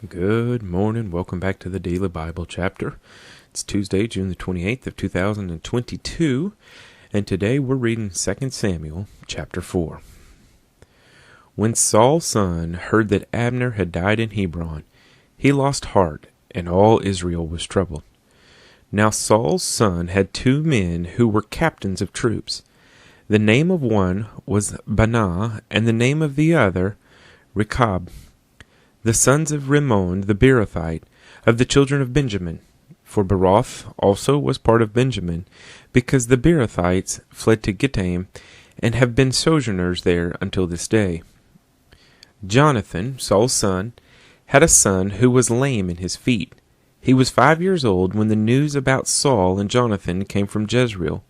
Good morning. Welcome back to the Daily Bible Chapter. It's Tuesday, June the 28th of 2022, and today we're reading 2 Samuel chapter 4. When Saul's son heard that Abner had died in Hebron, he lost heart, and all Israel was troubled. Now Saul's son had two men who were captains of troops. The name of one was Baanah, and the name of the other Rechab, the sons of Rimmon the Beerothite, of the children of Benjamin. For Beeroth also was part of Benjamin, because the Beerothites fled to Gittaim, and have been sojourners there until this day. Jonathan, Saul's son, had a son who was lame in his feet. He was 5 years old when the news about Saul and Jonathan came from Jezreel,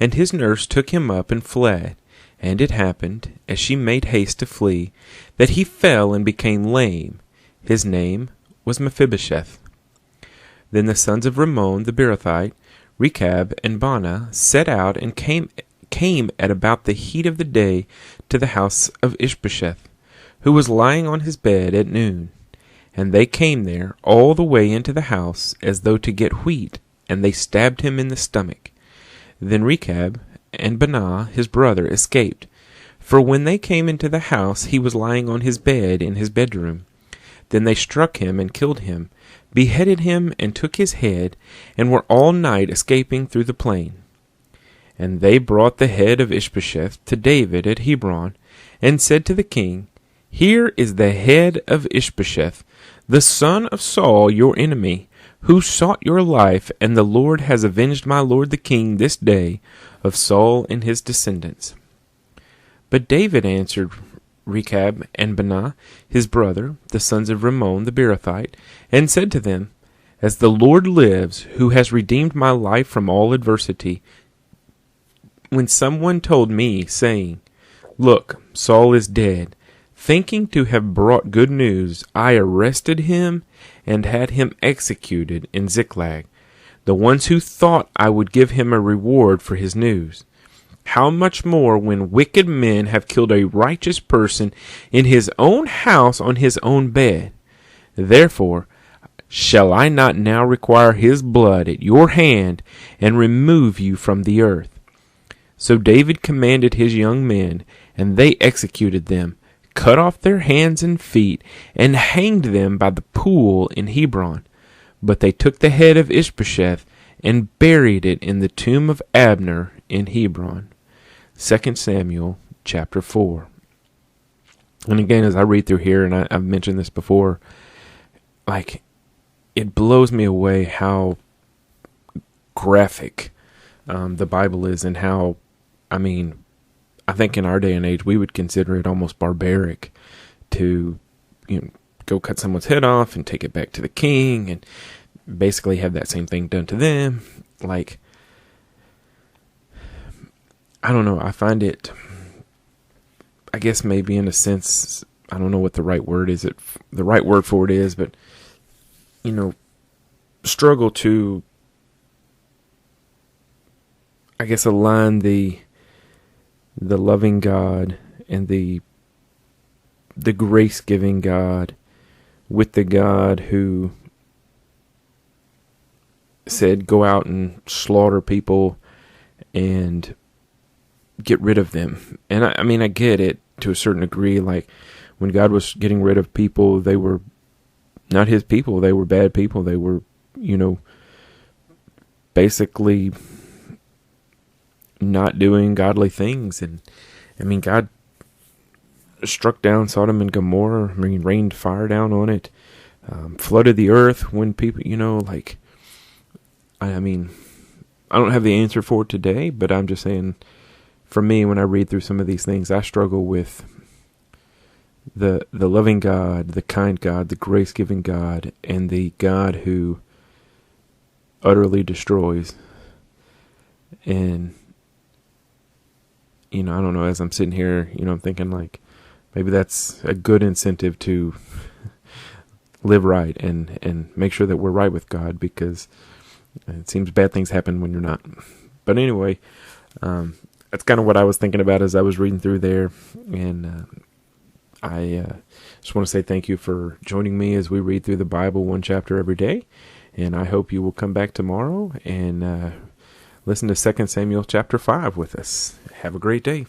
and his nurse took him up and fled. And it happened, as she made haste to flee, that he fell and became lame. His name was Mephibosheth. Then the sons of Rimmon the Beerothite, Rechab and Baanah, set out and came at about the heat of the day to the house of Ishbosheth, who was lying on his bed at noon. And they came there all the way into the house, as though to get wheat, and they stabbed him in the stomach. Then Rechab and Baanah his brother escaped, for when they came into the house he was lying on his bed in his bedroom. Then they struck him and killed him, beheaded him and took his head, and were all night escaping through the plain. And they brought the head of Ishbosheth to David at Hebron, and said to the king, Here is the head of Ishbosheth, the son of Saul your enemy, who sought your life, and the Lord has avenged my lord the king this day of Saul and his descendants. But David answered Rechab and Baanah his brother, the sons of Rimmon the Beerothite, and said to them, As the Lord lives, who has redeemed my life from all adversity, when someone told me, saying, Look, Saul is dead, thinking to have brought good news, I arrested him and had him executed in Ziklag, the ones who thought I would give him a reward for his news. How much more when wicked men have killed a righteous person in his own house on his own bed? Therefore, shall I not now require his blood at your hand and remove you from the earth? So David commanded his young men, and they executed them, cut off their hands and feet, and hanged them by the pool in Hebron. But they took the head of Ishbosheth and buried it in the tomb of Abner in Hebron. 2 Samuel chapter 4. And again, as I read through here, and I've mentioned this before, it blows me away how graphic the Bible is, and how, I think in our day and age, we would consider it almost barbaric to, go cut someone's head off and take it back to the king and basically have that same thing done to them. I don't know. I find it, I guess maybe in a sense, I don't know what the right word is. The right word for it is, but, struggle to, I guess, align the loving God and the grace-giving God with the God who said, go out and slaughter people and get rid of them. And I get it to a certain degree. When God was getting rid of people, they were not his people. They were bad people. They were, basically not doing godly things. And God struck down Sodom and Gomorrah, rained fire down on it, flooded the earth when people, I don't have the answer for it today, but I'm just saying, for me, when I read through some of these things, I struggle with the loving God, the kind God, the grace-giving God, and the God who utterly destroys. And, I don't know, as I'm sitting here, I'm thinking maybe that's a good incentive to live right and make sure that we're right with God, because it seems bad things happen when you're not. But anyway, that's kind of what I was thinking about as I was reading through there. And I just want to say thank you for joining me as we read through the Bible one chapter every day. And I hope you will come back tomorrow and listen to 2 Samuel chapter 5 with us. Have a great day.